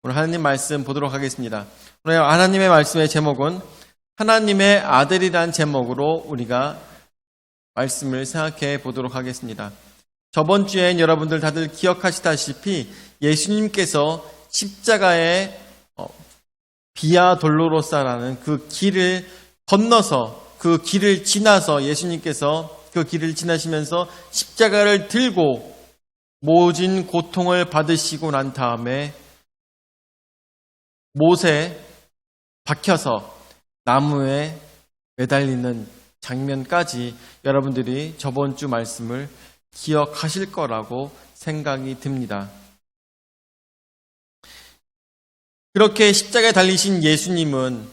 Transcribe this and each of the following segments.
오늘 하나님 말씀 보도록 하겠습니다. 오늘 하나님의 말씀의 제목은 하나님의 아들이란 제목으로 우리가 말씀을 생각해 보도록 하겠습니다. 저번 주엔 여러분들 다들 기억하시다시피 예수님께서 십자가의 비아 돌로로사라는 그 길을 건너서 그 길을 지나서 예수님께서 그 길을 지나시면서 십자가를 들고 모진 고통을 받으시고 난 다음에 못에 박혀서 나무에 매달리는 장면까지 여러분들이 저번 주 말씀을 기억하실 거라고 생각이 듭니다. 그렇게 십자가에 달리신 예수님은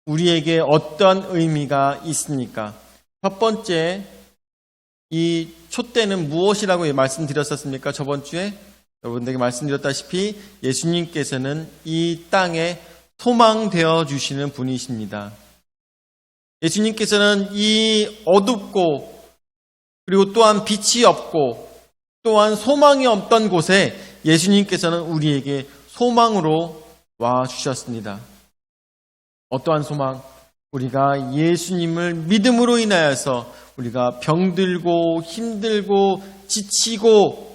우리에게 어떤 의미가 있습니까? 첫 번째, 이 촛대는 무엇이라고 말씀드렸었습니까? 저번 주에 여러분들에게 말씀드렸다시피 예수님께서는 이 땅에 소망되어 주시는 분이십니다. 예수님께서는 이 어둡고 그리고 또한 빛이 없고 또한 소망이 없던 곳에 예수님께서는 우리에게 소망으로 와 주셨습니다. 어떠한 소망? 우리가 예수님을 믿음으로 인하여서 우리가 병들고 힘들고 지치고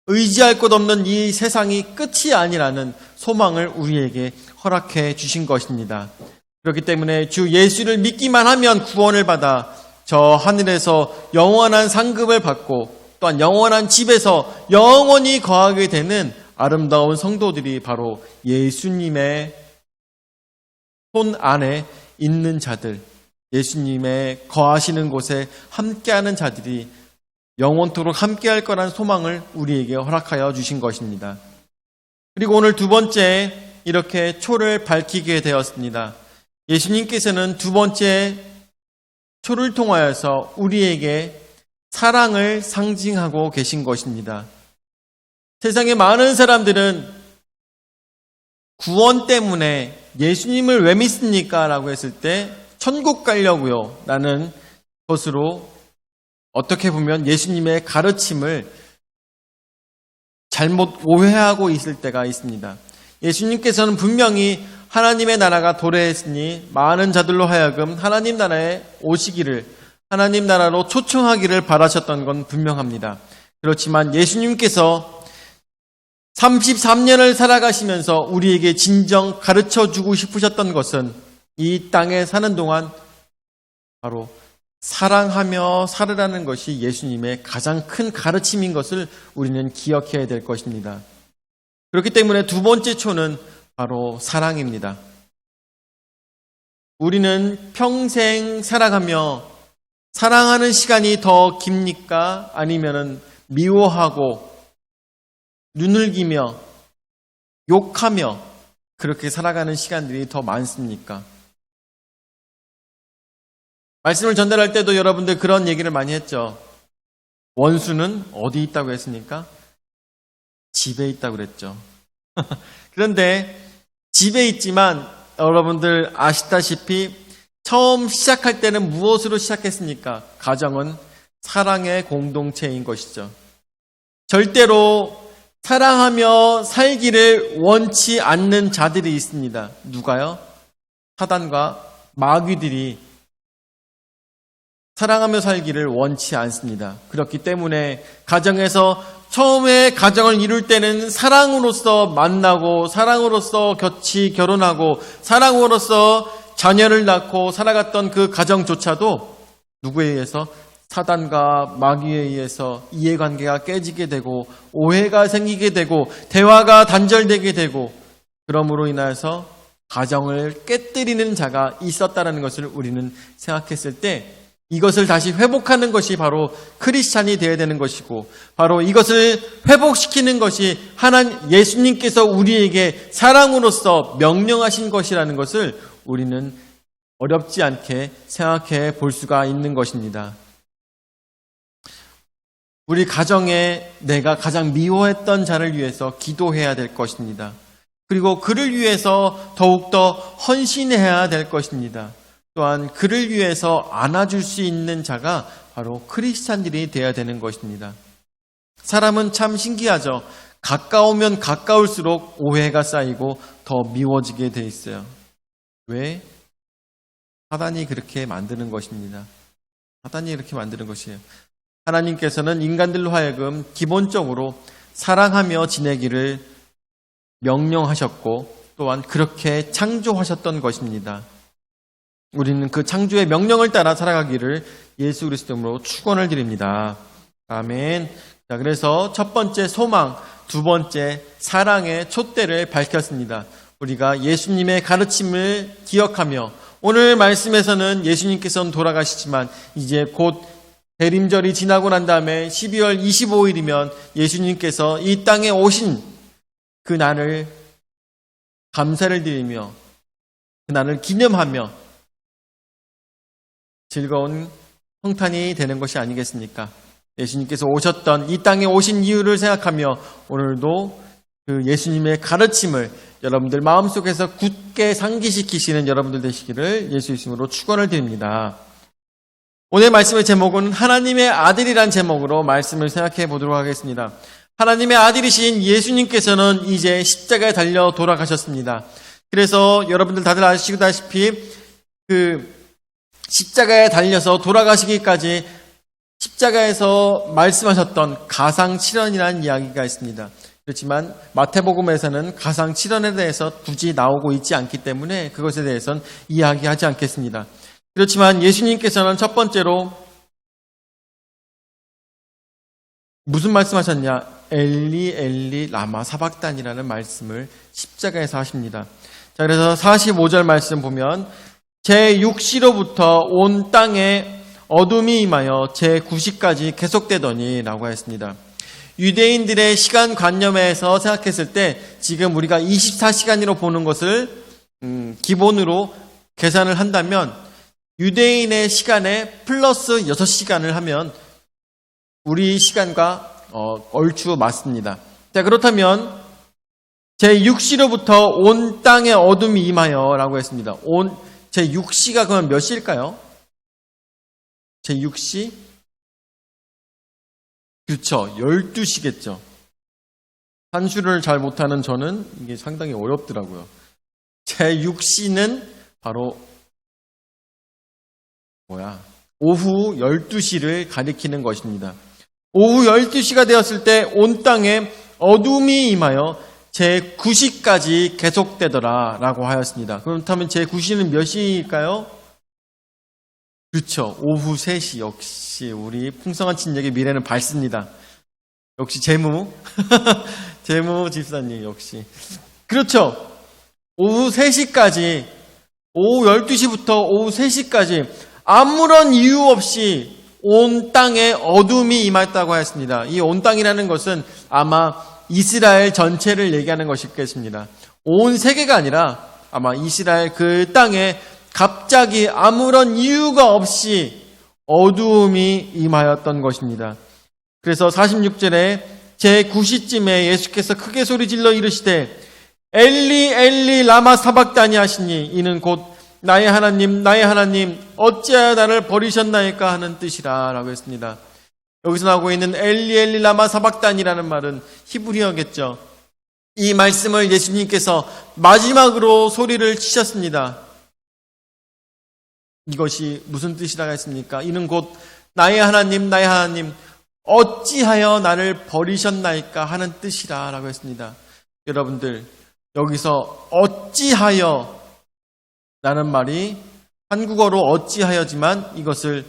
의지할 것 없는 이 세상이 끝이 아니라는 소망을 우리에게 허락해 주신 것입니다. 그렇기 때문에 주 예수를 믿기만 하면 구원을 받아 저 하늘에서 영원한 상급을 받고 또한 영원한 집에서 영원히 거하게 되는 아름다운 성도들이 바로 예수님의 손 안에 있는 자들, 예수님의 거하시는 곳에 함께하는 자들이 영원토록 함께할 거라는 소망을 우리에게 허락하여 주신 것입니다. 그리고 오늘 두 번째 이렇게 초를 밝히게 되었습니다. 예수님께서는 두 번째 초를 통하여서 우리에게 사랑을 상징하고 계신 것입니다. 세상의 많은 사람들은 구원 때문에 예수님을 왜 믿습니까? 라고 했을 때 천국 가려고요 라는 것으로 어떻게 보면 예수님의 가르침을 잘못 오해하고 있을 때가 있습니다. 예수님께서는 분명히 하나님의 나라가 도래했으니 많은 자들로 하여금 하나님 나라에 오시기를, 하나님 나라로 초청하기를 바라셨던 건 분명합니다. 그렇지만 예수님께서 33년을 살아가시면서 우리에게 진정 가르쳐주고 싶으셨던 것은 이 땅에 사는 동안 바로 사랑하며 살으라는 것이 예수님의 가장 큰 가르침인 것을 우리는 기억해야 될 것입니다. 그렇기 때문에 두 번째 초는 바로 사랑입니다. 우리는 평생 살아가며 사랑하는 시간이 더 깁니까? 아니면은 미워하고 눈을기며 욕하며 그렇게 살아가는 시간들이 더 많습니까? 말씀을 전달할 때도 여러분들 그런 얘기를 많이 했죠. 원수는 어디 있다고 했습니까? 집에 있다고 그랬죠. 그런데 집에 있지만 여러분들 아시다시피 처음 시작할 때는 무엇으로 시작했습니까? 가정은 사랑의 공동체인 것이죠. 절대로 사랑하며 살기를 원치 않는 자들이 있습니다. 누가요? 사단과 마귀들이 사랑하며 살기를 원치 않습니다. 그렇기 때문에 가정에서 처음에 가정을 이룰 때는 사랑으로서 만나고 사랑으로서 같이 결혼하고 사랑으로서 자녀를 낳고 살아갔던 그 가정조차도 누구에 의해서? 사단과 마귀에 의해서 이해관계가 깨지게 되고 오해가 생기게 되고 대화가 단절되게 되고 그러므로 인하여서 가정을 깨뜨리는 자가 있었다는 것을 우리는 생각했을 때 이것을 다시 회복하는 것이 바로 크리스찬이 되어야 되는 것이고 바로 이것을 회복시키는 것이 예수님께서 우리에게 사랑으로서 명령하신 것이라는 것을 우리는 어렵지 않게 생각해 볼 수가 있는 것입니다. 우리 가정에 내가 가장 미워했던 자를 위해서 기도해야 될 것입니다. 그리고 그를 위해서 더욱더 헌신해야 될 것입니다. 또한 그를 위해서 안아줄 수 있는 자가 바로 크리스찬들이 되어야 되는 것입니다. 사람은 참 신기하죠. 가까우면 가까울수록 오해가 쌓이고 더 미워지게 돼 있어요. 왜? 사단이 그렇게 만드는 것입니다. 사단이 이렇게 만드는 것이에요. 하나님께서는 인간들로 하여금 기본적으로 사랑하며 지내기를 명령하셨고 또한 그렇게 창조하셨던 것입니다. 우리는 그 창조의 명령을 따라 살아가기를 예수 그리스도로 축원을 드립니다. 아멘. 자, 그래서 첫 번째 소망, 두 번째 사랑의 촛대를 밝혔습니다. 우리가 예수님의 가르침을 기억하며 오늘 말씀에서는 예수님께서는 돌아가시지만 이제 곧 대림절이 지나고 난 다음에 12월 25일이면 예수님께서 이 땅에 오신 그 날을 감사를 드리며 그 날을 기념하며 즐거운 성탄이 되는 것이 아니겠습니까? 예수님께서 오셨던 이 땅에 오신 이유를 생각하며 오늘도 그 예수님의 가르침을 여러분들 마음속에서 굳게 상기시키시는 여러분들 되시기를 예수 이름으로 축원을 드립니다. 오늘 말씀의 제목은 하나님의 아들이란 제목으로 말씀을 생각해 보도록 하겠습니다. 하나님의 아들이신 예수님께서는 이제 십자가에 달려 돌아가셨습니다. 그래서 여러분들 다들 아시다시피 그 십자가에 달려서 돌아가시기까지 십자가에서 말씀하셨던 가상칠언이라는 이야기가 있습니다. 그렇지만 마태복음에서는 가상칠언에 대해서 굳이 나오고 있지 않기 때문에 그것에 대해서는 이야기하지 않겠습니다. 그렇지만 예수님께서는 첫 번째로 무슨 말씀하셨냐? 엘리 엘리 라마 사박단이라는 말씀을 십자가에서 하십니다. 자, 그래서 45절 말씀 보면 제6시로부터 온 땅에 어둠이 임하여 제9시까지 계속되더니 라고 했습니다. 유대인들의 시간 관념에서 생각했을 때 지금 우리가 24시간으로 보는 것을 기본으로 계산을 한다면 유대인의 시간에 플러스 6시간을 하면 우리 시간과 얼추 맞습니다. 자, 그렇다면 제6시로부터 온 땅에 어둠이 임하여 라고 했습니다. 제6시가 그러면 몇 시일까요? 제6시? 그렇죠. 12시겠죠. 산수를 잘 못하는 저는 이게 상당히 어렵더라고요. 제6시는 바로 오후 12시를 가리키는 것입니다. 오후 12시가 되었을 때 온 땅에 어둠이 임하여 제9시까지 계속되더라 라고 하였습니다. 그렇다면 제9시는 몇 시일까요? 그렇죠. 오후 3시. 역시 우리 풍성한 진역의 미래는 밝습니다. 역시 재무 집사님 역시. 그렇죠. 오후 3시까지, 오후 12시부터 오후 3시까지 아무런 이유 없이 온 땅에 어둠이 임했다고 하였습니다. 이 온 땅이라는 것은 아마 이스라엘 전체를 얘기하는 것이겠습니다. 온 세계가 아니라 아마 이스라엘 그 땅에 갑자기 아무런 이유가 없이 어두움이 임하였던 것입니다. 그래서 46절에 제9시쯤에 예수께서 크게 소리질러 이르시되 엘리 엘리 라마 사박다니 하시니 이는 곧 나의 하나님 어찌하여 나를 버리셨나이까 하는 뜻이라 라고 했습니다. 여기서 나오고 있는 엘리 엘리 라마 사박단이라는 말은 히브리어겠죠. 이 말씀을 예수님께서 마지막으로 소리를 치셨습니다. 이것이 무슨 뜻이라고 했습니까? 이는 곧 나의 하나님 어찌하여 나를 버리셨나이까 하는 뜻이라 라고 했습니다. 여러분들 여기서 어찌하여 라는 말이 한국어로 어찌하여지만 이것을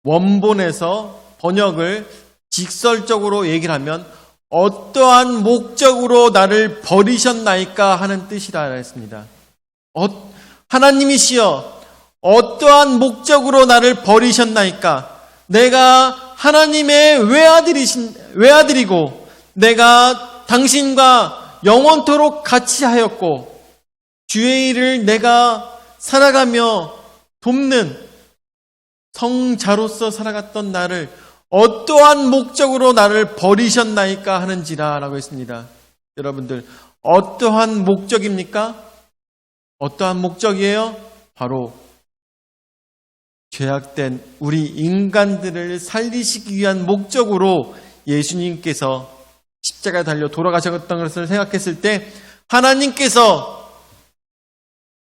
원본에서 번역을 직설적으로 얘기를 하면 어떠한 목적으로 나를 버리셨나이까 하는 뜻이라 했습니다. 하나님이시여 어떠한 목적으로 나를 버리셨나이까? 내가 하나님의 외아들이고 내가 당신과 영원토록 같이 하였고 주의 일을 내가 살아가며 돕는 성자로서 살아갔던 나를 어떠한 목적으로 나를 버리셨나이까 하는지라 라고 했습니다. 여러분들 어떠한 목적입니까? 어떠한 목적이에요? 바로 죄악된 우리 인간들을 살리시기 위한 목적으로 예수님께서 십자가에 달려 돌아가셨던 것을 생각했을 때 하나님께서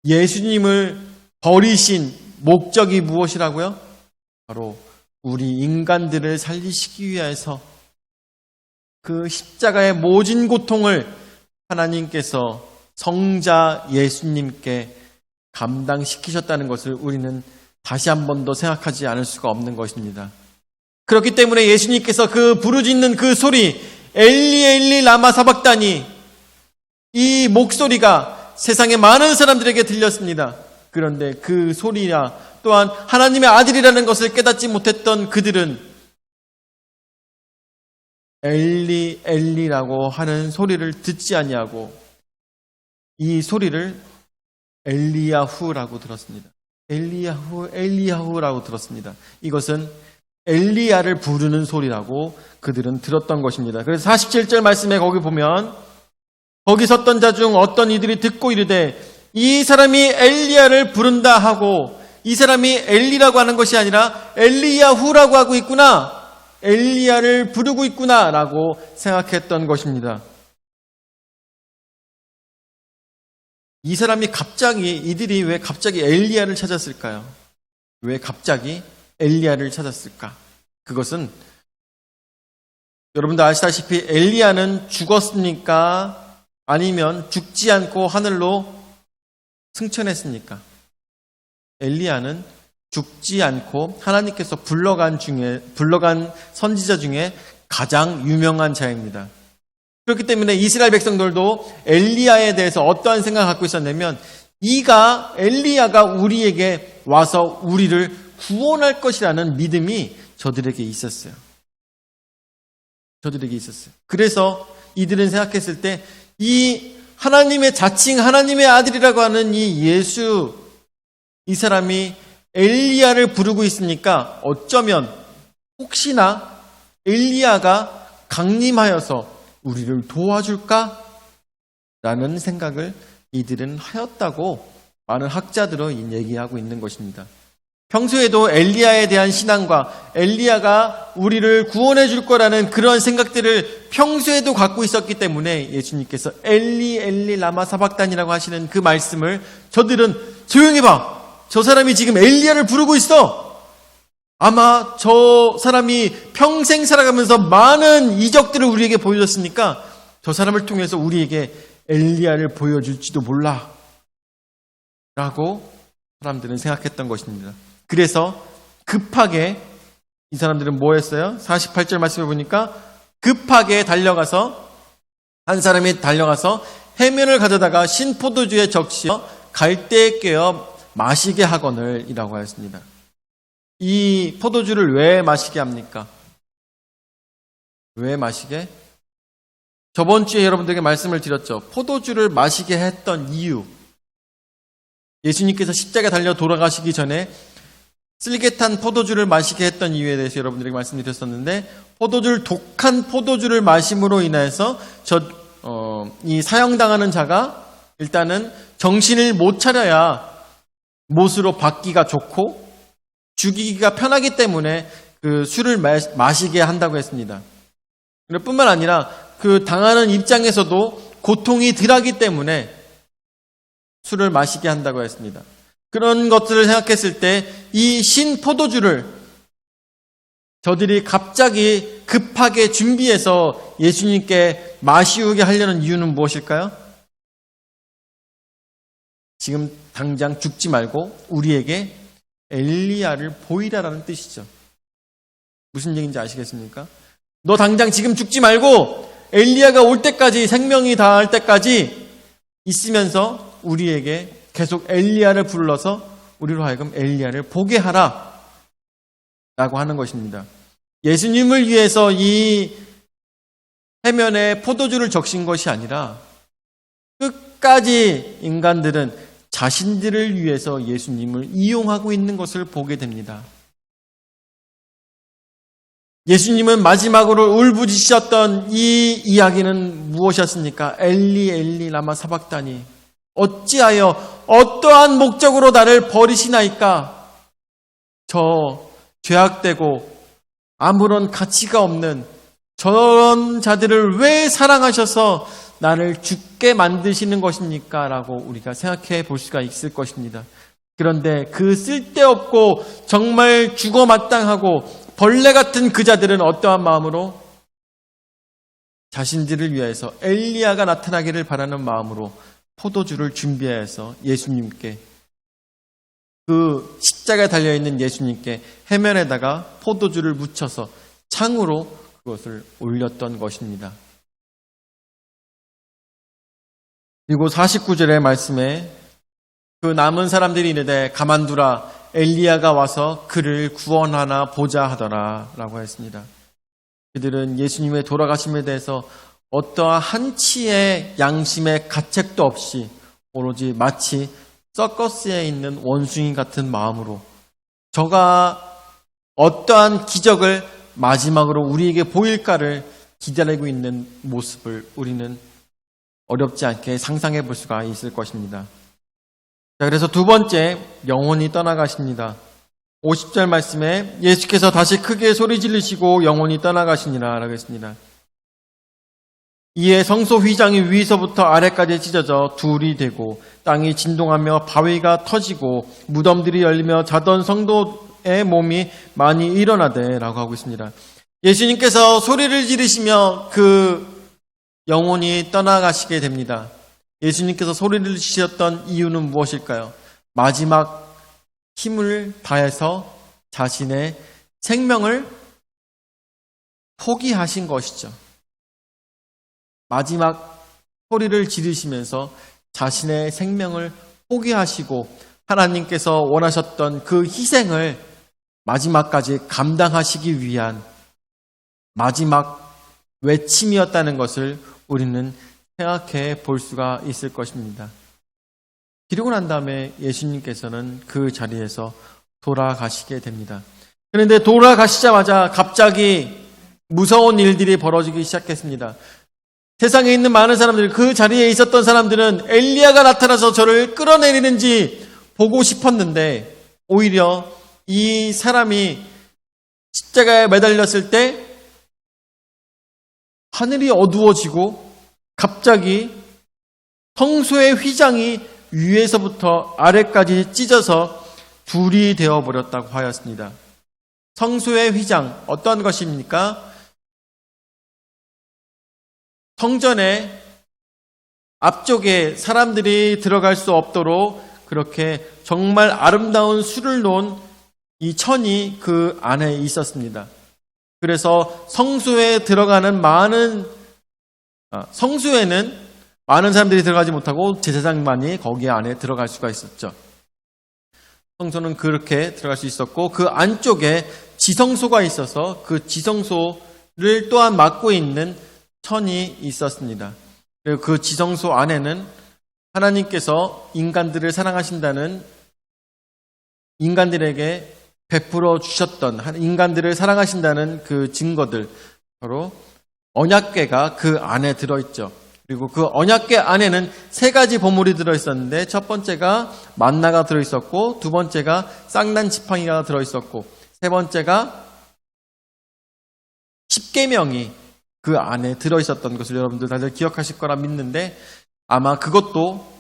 예수님을 버리신 목적이 무엇이라고요? 바로 우리 인간들을 살리시기 위해서 그 십자가의 모진 고통을 하나님께서 성자 예수님께 감당시키셨다는 것을 우리는 다시 한 번 더 생각하지 않을 수가 없는 것입니다. 그렇기 때문에 예수님께서 그 부르짖는 그 소리, 엘리 엘리 라마 사박다니, 이 목소리가 세상의 많은 사람들에게 들렸습니다. 그런데 그 소리야 또한 하나님의 아들이라는 것을 깨닫지 못했던 그들은 엘리 엘리라고 하는 소리를 듣지 아니하고 이 소리를 엘리야후라고 들었습니다. 엘리야후 엘리야후라고 들었습니다. 이것은 엘리야를 부르는 소리라고 그들은 들었던 것입니다. 그래서 47절 말씀에 거기 보면 거기 섰던 자 중 어떤 이들이 듣고 이르되 이 사람이 엘리야를 부른다 하고 이 사람이 엘리라고 하는 것이 아니라 엘리야후라고 하고 있구나, 엘리야를 부르고 있구나 라고 생각했던 것입니다. 이 사람이 이들이 왜 갑자기 엘리야를 찾았을까요? 왜 갑자기 엘리야를 찾았을까? 그것은 여러분도 아시다시피 엘리야는 죽었습니까? 아니면 죽지 않고 하늘로 승천했습니까? 엘리야는 죽지 않고 하나님께서 불러간 선지자 중에 가장 유명한 자입니다. 그렇기 때문에 이스라엘 백성들도 엘리야에 대해서 어떠한 생각을 갖고 있었냐면 엘리야가 우리에게 와서 우리를 구원할 것이라는 믿음이 저들에게 있었어요. 그래서 이들은 생각했을 때 이 하나님의 자칭 하나님의 아들이라고 하는 이 예수, 이 사람이 엘리야를 부르고 있으니까 어쩌면 혹시나 엘리야가 강림하여서 우리를 도와줄까? 라는 생각을 이들은 하였다고 많은 학자들은 얘기하고 있는 것입니다. 평소에도 엘리야에 대한 신앙과 엘리야가 우리를 구원해 줄 거라는 그런 생각들을 평소에도 갖고 있었기 때문에 예수님께서 엘리 엘리 라마 사박단이라고 하시는 그 말씀을 저들은 조용히 봐, 저 사람이 지금 엘리야를 부르고 있어, 아마 저 사람이 평생 살아가면서 많은 이적들을 우리에게 보여줬으니까 저 사람을 통해서 우리에게 엘리야를 보여줄지도 몰라 라고 사람들은 생각했던 것입니다. 그래서 급하게 이 사람들은 뭐 했어요? 48절 말씀해 보니까 급하게 한 사람이 달려가서 해면을 가져다가 신포도주에 적시어 갈대에 꿰어 마시게 하거늘 이라고 하였습니다. 이 포도주를 왜 마시게 합니까? 왜 마시게? 저번 주에 여러분들에게 말씀을 드렸죠. 포도주를 마시게 했던 이유, 예수님께서 십자가에 달려 돌아가시기 전에 쓸개탄 포도주를 마시게 했던 이유에 대해서 여러분들에게 말씀드렸었는데, 독한 포도주를 마심으로 인해서 이 사형당하는 자가 일단은 정신을 못 차려야 못으로 받기가 좋고 죽이기가 편하기 때문에 그 술을 마시게 한다고 했습니다. 뿐만 아니라 그 당하는 입장에서도 고통이 덜하기 때문에 술을 마시게 한다고 했습니다. 그런 것들을 생각했을 때 이 신포도주를 저들이 갑자기 급하게 준비해서 예수님께 마시우게 하려는 이유는 무엇일까요? 지금 당장 죽지 말고 우리에게 엘리야를 보이라라는 뜻이죠. 무슨 얘기인지 아시겠습니까? 너 당장 지금 죽지 말고 엘리야가 올 때까지, 생명이 다할 때까지 있으면서 우리에게 계속 엘리야를 불러서 우리로 하여금 엘리야를 보게 하라 라고 하는 것입니다. 예수님을 위해서 이 해면에 포도주를 적신 것이 아니라 끝까지 인간들은 자신들을 위해서 예수님을 이용하고 있는 것을 보게 됩니다. 예수님은 마지막으로 울부짖으셨던 이 이야기는 무엇이었습니까? 엘리 엘리 라마 사박다니, 어찌하여 어떠한 목적으로 나를 버리시나이까? 저 죄악되고 아무런 가치가 없는 저런 자들을 왜 사랑하셔서 나를 죽게 만드시는 것입니까? 라고 우리가 생각해 볼 수가 있을 것입니다. 그런데 그 쓸데없고 정말 죽어마땅하고 벌레 같은 그 자들은 어떠한 마음으로? 자신들을 위해서 엘리야가 나타나기를 바라는 마음으로 포도주를 준비해서 예수님께, 그 십자가에 달려있는 예수님께 해면에다가 포도주를 묻혀서 창으로 그것을 올렸던 것입니다. 그리고 49절의 말씀에 그 남은 사람들이 이르되 가만두라, 엘리야가 와서 그를 구원하나 보자 하더라 라고 했습니다. 그들은 예수님의 돌아가심에 대해서 어떠한 한치의 양심의 가책도 없이 오로지 마치 서커스에 있는 원숭이 같은 마음으로 저가 어떠한 기적을 마지막으로 우리에게 보일까를 기다리고 있는 모습을 우리는 어렵지 않게 상상해 볼 수가 있을 것입니다. 자, 그래서 두 번째, 영혼이 떠나가십니다. 50절 말씀에 예수께서 다시 크게 소리 지르시고 영혼이 떠나가시니라 라고 했습니다. 이에 성소 휘장이 위에서부터 아래까지 찢어져 둘이 되고 땅이 진동하며 바위가 터지고 무덤들이 열리며 자던 성도의 몸이 많이 일어나되 라고 하고 있습니다. 예수님께서 소리를 지르시며 그 영혼이 떠나가시게 됩니다. 예수님께서 소리를 지르셨던 이유는 무엇일까요? 마지막 힘을 다해서 자신의 생명을 포기하신 것이죠. 마지막 소리를 지르시면서 자신의 생명을 포기하시고 하나님께서 원하셨던 그 희생을 마지막까지 감당하시기 위한 마지막 외침이었다는 것을 우리는 생각해 볼 수가 있을 것입니다. 그리고 난 다음에 예수님께서는 그 자리에서 돌아가시게 됩니다. 그런데 돌아가시자마자 갑자기 무서운 일들이 벌어지기 시작했습니다. 세상에 있는 많은 사람들, 그 자리에 있었던 사람들은 엘리야가 나타나서 저를 끌어내리는지 보고 싶었는데 오히려 이 사람이 십자가에 매달렸을 때 하늘이 어두워지고 갑자기 성소의 휘장이 위에서부터 아래까지 찢어서 둘이 되어버렸다고 하였습니다. 성소의 휘장, 어떤 것입니까? 성전의 앞쪽에 사람들이 들어갈 수 없도록 그렇게 정말 아름다운 수를 놓은 이 천이 그 안에 있었습니다. 그래서 성소에 들어가는 성소에는 많은 사람들이 들어가지 못하고 제사장만이 거기 안에 들어갈 수가 있었죠. 성소는 그렇게 들어갈 수 있었고 그 안쪽에 지성소가 있어서 그 지성소를 또한 막고 있는 천이 있었습니다. 그리고 그 지성소 안에는 하나님께서 인간들을 사랑하신다는 인간들에게 베풀어 주셨던 인간들을 사랑하신다는 그 증거들, 바로 언약궤가 그 안에 들어있죠. 그리고 그 언약궤 안에는 세 가지 보물이 들어있었는데 첫 번째가 만나가 들어있었고 두 번째가 쌍난 지팡이가 들어있었고 세 번째가 십계명이 그 안에 들어있었던 것을 여러분들 다들 기억하실 거라 믿는데 아마 그것도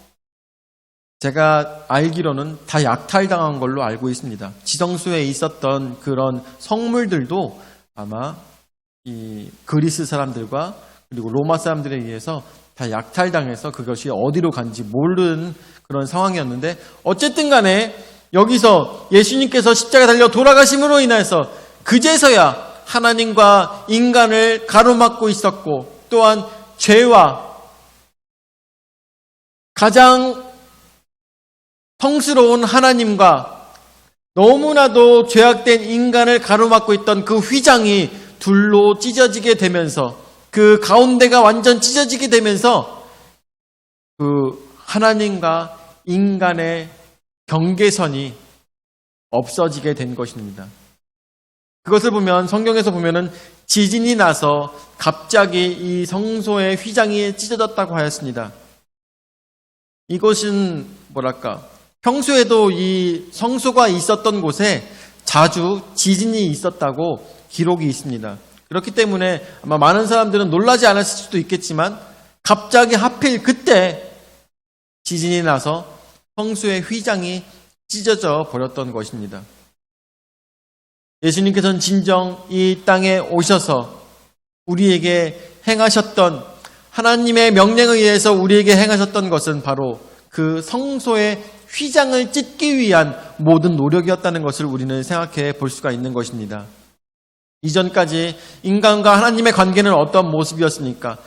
제가 알기로는 다 약탈당한 걸로 알고 있습니다. 지성소에 있었던 그런 성물들도 아마 이 그리스 사람들과 그리고 로마 사람들에 의해서 다 약탈당해서 그것이 어디로 간지 모르는 그런 상황이었는데 어쨌든 간에 여기서 예수님께서 십자가에 달려 돌아가심으로 인해서 그제서야 하나님과 인간을 가로막고 있었고 또한 죄와 가장 성스러운 하나님과 너무나도 죄악된 인간을 가로막고 있던 그 휘장이 둘로 찢어지게 되면서 그 가운데가 완전 찢어지게 되면서 그 하나님과 인간의 경계선이 없어지게 된 것입니다. 그것을 보면 성경에서 보면은 지진이 나서 갑자기 이 성소의 휘장이 찢어졌다고 하였습니다. 이것은 뭐랄까 평소에도 이 성소가 있었던 곳에 자주 지진이 있었다고 기록이 있습니다. 그렇기 때문에 아마 많은 사람들은 놀라지 않았을 수도 있겠지만 갑자기 하필 그때 지진이 나서 성소의 휘장이 찢어져 버렸던 것입니다. 예수님께서는 진정 이 땅에 오셔서 우리에게 행하셨던 하나님의 명령에 의해서 우리에게 행하셨던 것은 바로 그 성소의 휘장을 찢기 위한 모든 노력이었다는 것을 우리는 생각해 볼 수가 있는 것입니다. 이전까지 인간과 하나님의 관계는 어떤 모습이었습니까?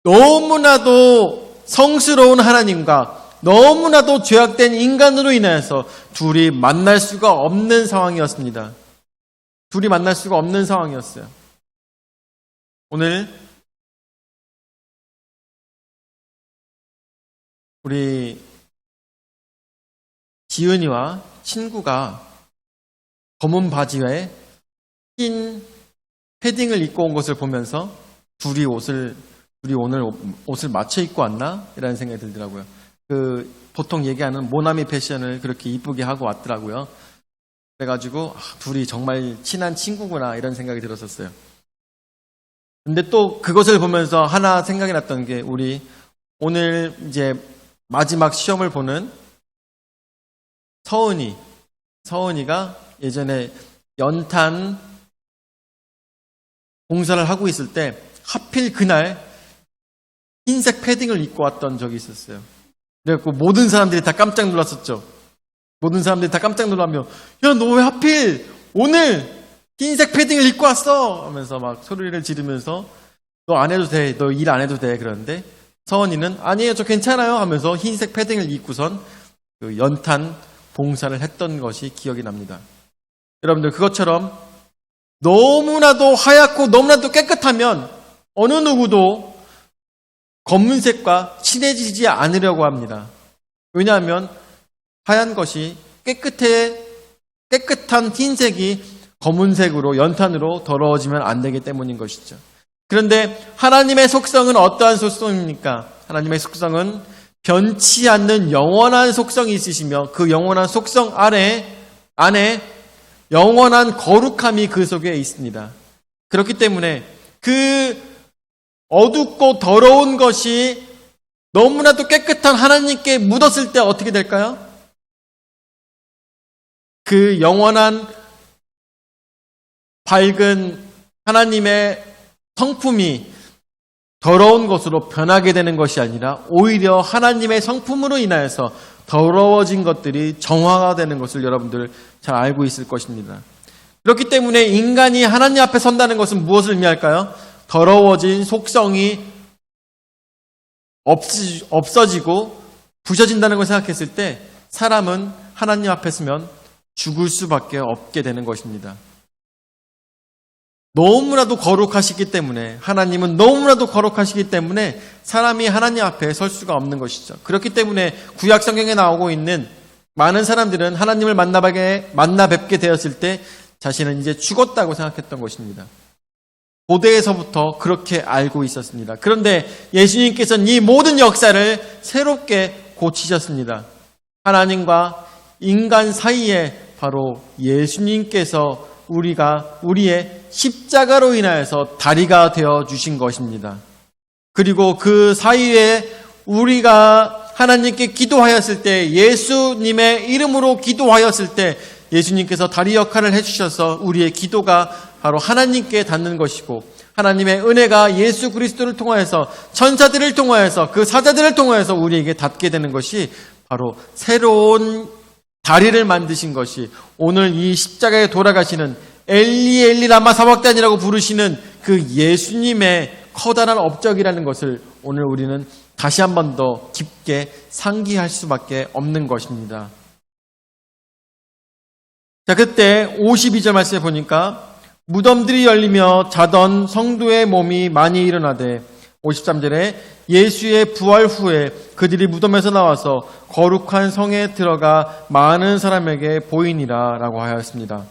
너무나도 성스러운 하나님과 너무나도 죄악된 인간으로 인해서 둘이 만날 수가 없는 상황이었습니다. 둘이 만날 수가 없는 상황이었어요. 오늘 우리 지은이와 친구가 검은 바지에 흰 패딩을 입고 온 것을 보면서 둘이 오늘 옷을 맞춰 입고 왔나? 이라는 생각이 들더라고요. 보통 얘기하는 모나미 패션을 그렇게 이쁘게 하고 왔더라고요. 그래가지고 둘이 정말 친한 친구구나 이런 생각이 들었었어요. 근데 또 그것을 보면서 하나 생각이 났던 게 우리 오늘 이제 마지막 시험을 보는 서은이가 예전에 연탄 봉사를 하고 있을 때 하필 그날 흰색 패딩을 입고 왔던 적이 있었어요. 그래갖고 모든 사람들이 다 깜짝 놀랐었죠. 모든 사람들이 다 깜짝 놀라며 야, 너 왜 하필 오늘 흰색 패딩을 입고 왔어? 하면서 막 소리를 지르면서 너 안 해도 돼. 너 일 안 해도 돼. 그러는데 서원이는 아니에요. 저 괜찮아요. 하면서 흰색 패딩을 입고선 그 연탄 봉사를 했던 것이 기억이 납니다. 여러분들 그것처럼 너무나도 하얗고 너무나도 깨끗하면 어느 누구도 검은색과 친해지지 않으려고 합니다. 왜냐하면 하얀 것이 깨끗한 흰색이 검은색으로 연탄으로 더러워지면 안 되기 때문인 것이죠. 그런데 하나님의 속성은 어떠한 속성입니까? 하나님의 속성은 변치 않는 영원한 속성이 있으시며 그 영원한 속성 안에 영원한 거룩함이 그 속에 있습니다. 그렇기 때문에 그 어둡고 더러운 것이 너무나도 깨끗한 하나님께 묻었을 때 어떻게 될까요? 그 영원한 밝은 하나님의 성품이 더러운 것으로 변하게 되는 것이 아니라 오히려 하나님의 성품으로 인하여서 더러워진 것들이 정화가 되는 것을 여러분들 잘 알고 있을 것입니다. 그렇기 때문에 인간이 하나님 앞에 선다는 것은 무엇을 의미할까요? 더러워진 속성이 없어지고 부셔진다는 걸 생각했을 때 사람은 하나님 앞에 서면 죽을 수밖에 없게 되는 것입니다. 너무나도 거룩하시기 때문에 하나님은 너무나도 거룩하시기 때문에 사람이 하나님 앞에 설 수가 없는 것이죠. 그렇기 때문에 구약 성경에 나오고 있는 많은 사람들은 하나님을 만나 뵙게 되었을 때 자신은 이제 죽었다고 생각했던 것입니다. 고대에서부터 그렇게 알고 있었습니다. 그런데 예수님께서는 이 모든 역사를 새롭게 고치셨습니다. 하나님과 인간 사이에 바로 예수님께서 우리의 십자가로 인하여서 다리가 되어 주신 것입니다. 그리고 그 사이에 우리가 하나님께 기도하였을 때 예수님의 이름으로 기도하였을 때 예수님께서 다리 역할을 해주셔서 우리의 기도가 바로 하나님께 닿는 것이고 하나님의 은혜가 예수 그리스도를 통하여서 천사들을 통하여서 그 사자들을 통하여서 우리에게 닿게 되는 것이 바로 새로운 다리를 만드신 것이 오늘 이 십자가에 돌아가시는 엘리 엘리 라마 사박단이라고 부르시는 그 예수님의 커다란 업적이라는 것을 오늘 우리는 다시 한 번 더 깊게 상기할 수밖에 없는 것입니다. 자, 그때 52절 말씀에 보니까 무덤들이 열리며 자던 성도의 몸이 많이 일어나되 53절에 예수의 부활 후에 그들이 무덤에서 나와서 거룩한 성에 들어가 많은 사람에게 보이니라 라고 하였습니다.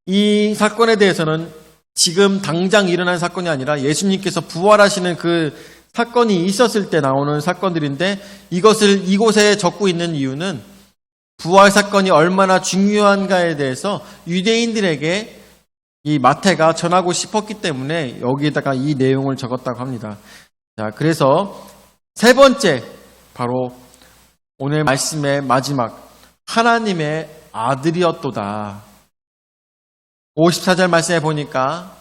이 사건에 대해서는 지금 당장 일어난 사건이 아니라 예수님께서 부활하시는 그 사건이 있었을 때 나오는 사건들인데 이것을 이곳에 적고 있는 이유는 부활 사건이 얼마나 중요한가에 대해서 유대인들에게 이 마태가 전하고 싶었기 때문에 여기에다가 이 내용을 적었다고 합니다. 자, 그래서 세 번째, 바로 오늘 말씀의 마지막, 하나님의 아들이었도다. 54절 말씀에 보니까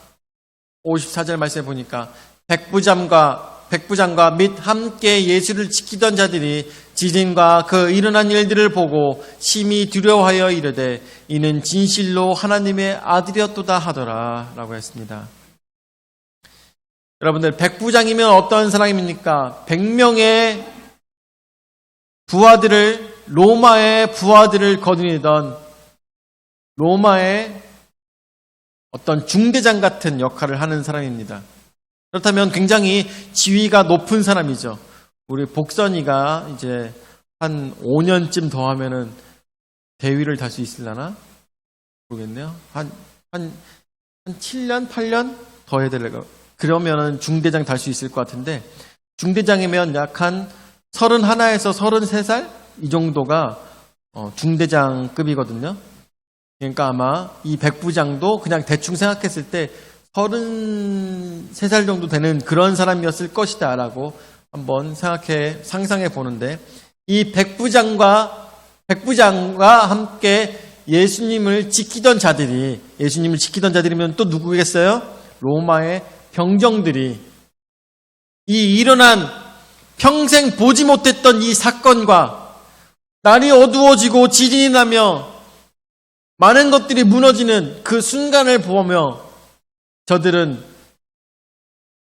백부장과 및 함께 예수를 지키던 자들이 지진과 그 일어난 일들을 보고 심히 두려워하여 이르되 이는 진실로 하나님의 아들이었도다 하더라 라고 했습니다. 여러분들, 백부장이면 어떤 사람입니까? 100명의 부하들을, 로마의 부하들을 거느리던 로마의 어떤 중대장 같은 역할을 하는 사람입니다. 그렇다면 굉장히 지위가 높은 사람이죠. 우리 복선이가 이제 한 5년쯤 더 하면은 대위를 달 수 있으려나? 모르겠네요. 한 7년, 8년 더 해야 될까? 그러면은 중대장 달 수 있을 것 같은데, 중대장이면 약 한 31에서 33살? 이 정도가 중대장급이거든요. 그러니까 아마 이 백부장도 그냥 대충 생각했을 때 33살 정도 되는 그런 사람이었을 것이다 라고 한번 상상해 보는데, 이 백부장과 함께 예수님을 지키던 자들이면 또 누구겠어요? 로마의 병정들이 이 일어난 평생 보지 못했던 이 사건과 날이 어두워지고 지진이 나며 많은 것들이 무너지는 그 순간을 보며 저들은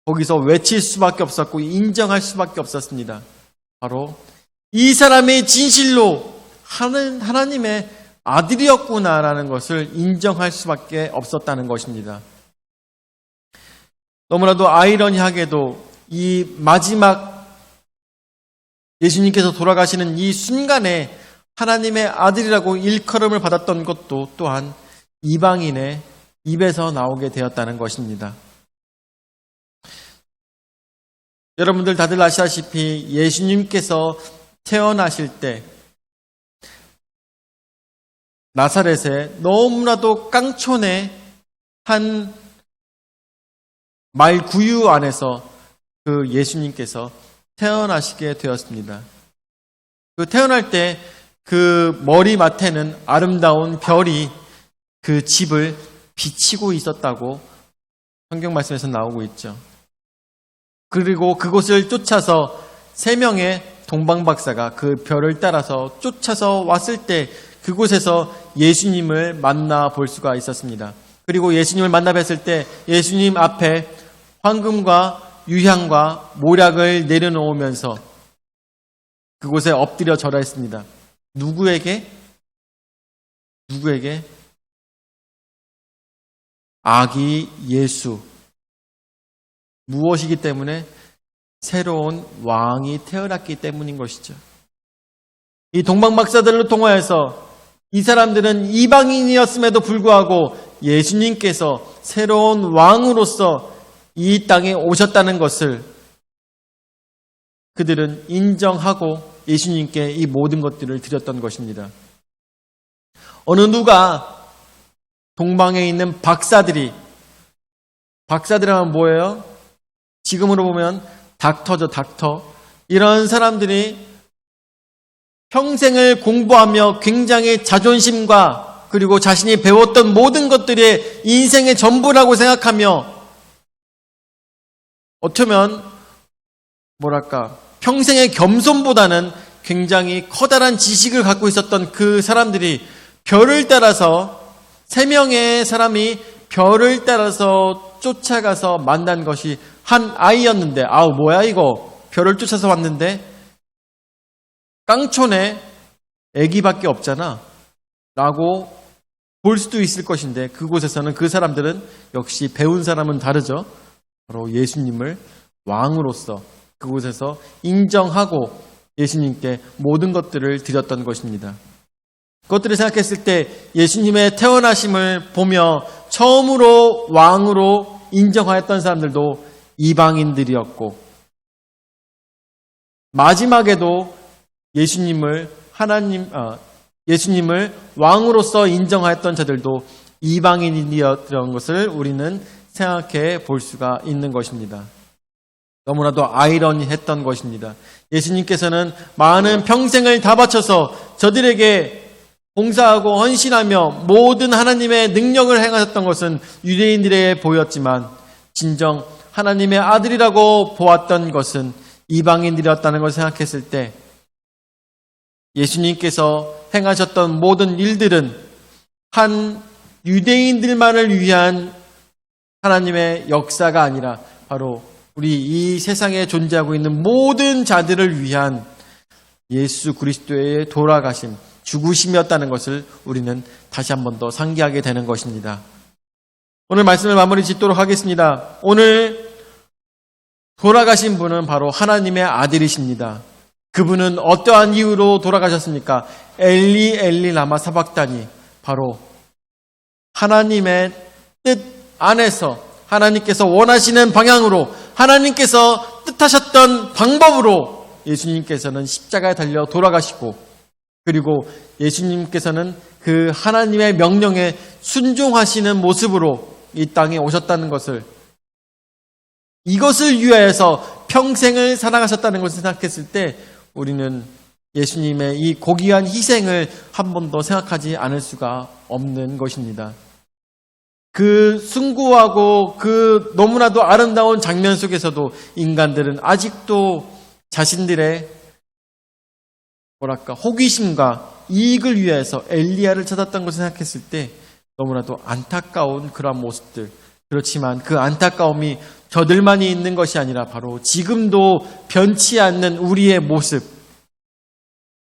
거기서 외칠 수밖에 없었고 인정할 수밖에 없었습니다. 바로 이 사람의 진실로 하나님의 아들이었구나라는 것을 인정할 수밖에 없었다는 것입니다. 너무나도 아이러니하게도 이 마지막 예수님께서 돌아가시는 이 순간에 하나님의 아들이라고 일컬음을 받았던 것도 또한 이방인의 입에서 나오게 되었다는 것입니다. 여러분들 다들 아시다시피 예수님께서 태어나실 때 나사렛의 너무나도 깡촌의 한 말구유 안에서 그 예수님께서 태어나시게 되었습니다. 그 태어날 때 그 머리맡에는 아름다운 별이 그 집을 비치고 있었다고 성경 말씀에서 나오고 있죠. 그리고 그곳을 쫓아서 3명의 동방박사가 그 별을 따라서 쫓아서 왔을 때 그곳에서 예수님을 만나 볼 수가 있었습니다. 그리고 예수님을 만나 뵀을 때 예수님 앞에 황금과 유향과 모략을 내려놓으면서 그곳에 엎드려 절하했습니다. 누구에게? 아기 예수. 무엇이기 때문에? 새로운 왕이 태어났기 때문인 것이죠. 이 동방박사들로 통하여서 이 사람들은 이방인이었음에도 불구하고 예수님께서 새로운 왕으로서 이 땅에 오셨다는 것을 그들은 인정하고 예수님께 이 모든 것들을 드렸던 것입니다. 어느 누가 동방에 있는 박사들이, 박사들이라면 뭐예요? 지금으로 보면 닥터죠, 닥터. 이런 사람들이 평생을 공부하며 굉장히 자존심과 그리고 자신이 배웠던 모든 것들이 인생의 전부라고 생각하며 어쩌면 평생의 겸손보다는 굉장히 커다란 지식을 갖고 있었던 그 사람들이 별을 따라서 3명의 사람이 별을 따라서 쫓아가서 만난 것이 한 아이였는데, 아우 뭐야 이거, 별을 쫓아서 왔는데 깡촌에 애기밖에 없잖아 라고 볼 수도 있을 것인데, 그곳에서는 그 사람들은 역시 배운 사람은 다르죠. 바로 예수님을 왕으로서 그곳에서 인정하고 예수님께 모든 것들을 드렸던 것입니다. 그것들을 생각했을 때 예수님의 태어나심을 보며 처음으로 왕으로 인정하였던 사람들도 이방인들이었고, 마지막에도 예수님을 왕으로서 인정하였던 자들도 이방인이었던 것을 우리는 생각해 볼 수가 있는 것입니다. 너무나도 아이러니했던 것입니다. 예수님께서는 많은 평생을 다 바쳐서 저들에게 봉사하고 헌신하며 모든 하나님의 능력을 행하셨던 것은 유대인들에게 보였지만 진정 하나님의 아들이라고 보았던 것은 이방인들이었다는 것을 생각했을 때 예수님께서 행하셨던 모든 일들은 한 유대인들만을 위한 하나님의 역사가 아니라 바로 우리 이 세상에 존재하고 있는 모든 자들을 위한 예수 그리스도의 돌아가심, 죽으심이었다는 것을 우리는 다시 한 번 더 상기하게 되는 것입니다. 오늘 말씀을 마무리 짓도록 하겠습니다. 오늘 돌아가신 분은 바로 하나님의 아들이십니다. 그분은 어떠한 이유로 돌아가셨습니까? 엘리 엘리 라마 사박다니, 바로 하나님의 뜻 안에서 하나님께서 원하시는 방향으로 하나님께서 뜻하셨던 방법으로 예수님께서는 십자가에 달려 돌아가시고, 그리고 예수님께서는 그 하나님의 명령에 순종하시는 모습으로 이 땅에 오셨다는 것을, 이것을 위하여서 평생을 살아가셨다는 것을 생각했을 때 우리는 예수님의 이 고귀한 희생을 한 번도 생각하지 않을 수가 없는 것입니다. 그 숭고하고 그 너무나도 아름다운 장면 속에서도 인간들은 아직도 자신들의 호기심과 이익을 위해서 엘리야를 찾았던 것을 생각했을 때 너무나도 안타까운 그러한 모습들. 그렇지만 그 안타까움이 저들만이 있는 것이 아니라 바로 지금도 변치 않는 우리의 모습.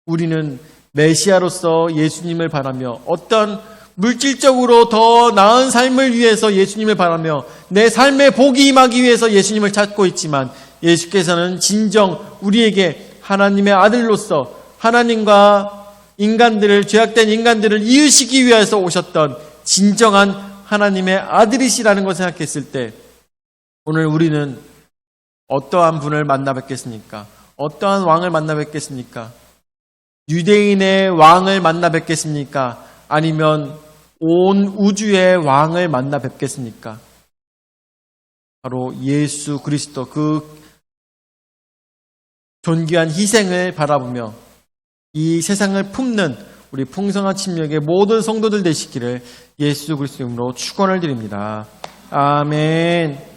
우리는 메시아로서 예수님을 바라며 어떤 물질적으로 더 나은 삶을 위해서 예수님을 바라며 내 삶의 복이 임하기 위해서 예수님을 찾고 있지만, 예수께서는 진정 우리에게 하나님의 아들로서 하나님과 인간들을, 죄악된 인간들을 이으시기 위해서 오셨던 진정한 하나님의 아들이시라는 것을 생각했을 때 오늘 우리는 어떠한 분을 만나 뵙겠습니까? 어떠한 왕을 만나 뵙겠습니까? 유대인의 왕을 만나 뵙겠습니까? 아니면 온 우주의 왕을 만나 뵙겠습니까? 바로 예수 그리스도, 그 존귀한 희생을 바라보며 이 세상을 품는 우리 풍성한 침략의 모든 성도들 되시기를 예수 그리스도 이름으로 축원을 드립니다. 아멘.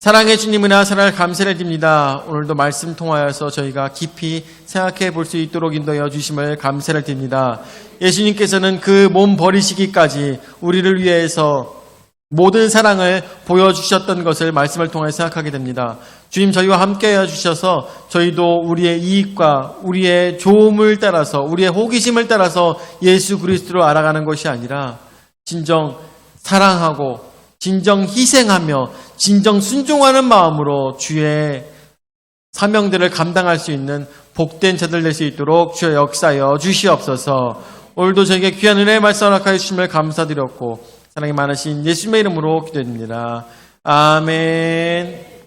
사랑의 주님 은혜와 사랑을 감사를 드립니다. 오늘도 말씀 통하여서 저희가 깊이 생각해 볼 수 있도록 인도하여 주심을 감사를 드립니다. 예수님께서는 그 몸 버리시기까지 우리를 위해서 모든 사랑을 보여주셨던 것을 말씀을 통해 생각하게 됩니다. 주님, 저희와 함께해 주셔서 저희도 우리의 이익과 우리의 좋음을 따라서, 우리의 호기심을 따라서 예수 그리스도로 알아가는 것이 아니라 진정 사랑하고 진정 희생하며 진정 순종하는 마음으로 주의 사명들을 감당할 수 있는 복된 자들 될 수 있도록 주여 역사하여 주시옵소서. 오늘도 저에게 귀한 은혜의 말씀 허락하여 주심을 감사드렸고 사랑이 많으신 예수님의 이름으로 기도드립니다. 아멘.